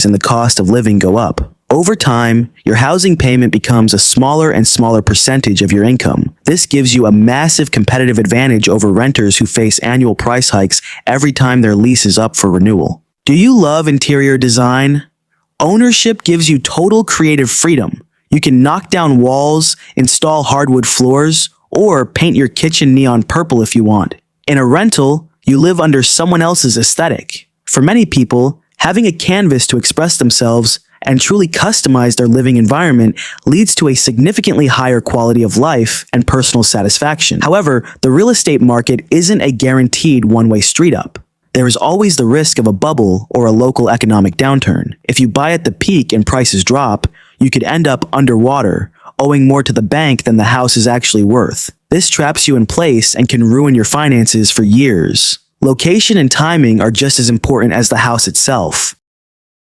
and the cost of living go up. Over time, your housing payment becomes a smaller and smaller percentage of your income. This gives you a massive competitive advantage over renters who face annual price hikes every time their lease is up for renewal. Do you love interior design? Ownership gives you total creative freedom. You can knock down walls, install hardwood floors, or paint your kitchen neon purple if you want. In a rental, you live under someone else's aesthetic. For many people, having a canvas to express themselves and truly customize their living environment leads to a significantly higher quality of life and personal satisfaction. However, the real estate market isn't a guaranteed one-way street up. There is always the risk of a bubble or a local economic downturn. If you buy at the peak and prices drop, you could end up underwater, owing more to the bank than the house is actually worth. This traps you in place and can ruin your finances for years. Location and timing are just as important as the house itself.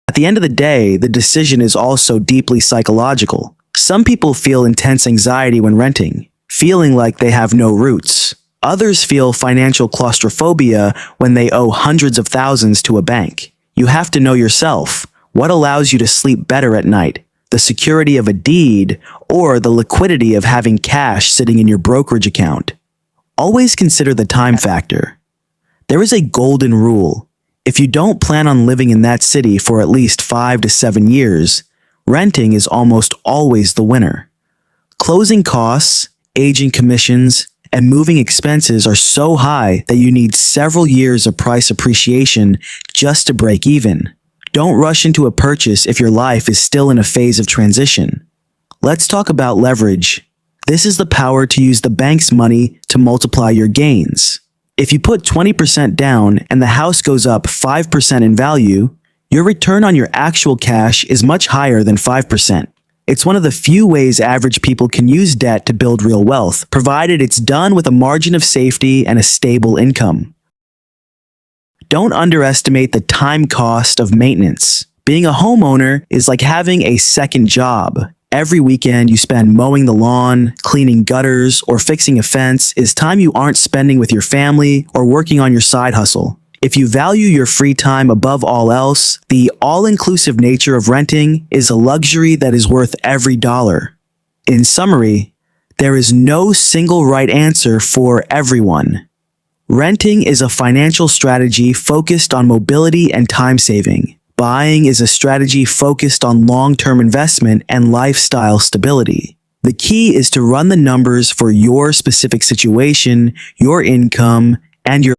At the end of the day, the decision is also deeply psychological. Some people feel intense anxiety when renting, feeling like they have no roots. Others feel financial claustrophobia when they owe hundreds of thousands to a bank. You have to know yourself. What allows you to sleep better at night? The security of a deed or the liquidity of having cash sitting in your brokerage account? Always consider the time factor. There is a golden rule. If you don't plan on living in that city for at least 5 to 7 years, renting is almost always the winner. Closing costs, agent commissions, and moving expenses are so high that you need several years of price appreciation just to break even. Don't rush into a purchase if your life is still in a phase of transition. Let's talk about leverage. This is the power to use the bank's money to multiply your gains. If you put 20% down and the house goes up 5% in value, your return on your actual cash is much higher than 5%. It's one of the few ways average people can use debt to build real wealth, provided it's done with a margin of safety and a stable income. Don't underestimate the time cost of maintenance. Being a homeowner is like having a second job. Every weekend you spend mowing the lawn, cleaning gutters, or fixing a fence is time you aren't spending with your family or working on your side hustle. If you value your free time above all else, the all-inclusive nature of renting is a luxury that is worth every dollar. In summary, there is no single right answer for everyone. Renting is a financial strategy focused on mobility and time saving. Buying is a strategy focused on long-term investment and lifestyle stability. The key is to run the numbers for your specific situation, your income, and your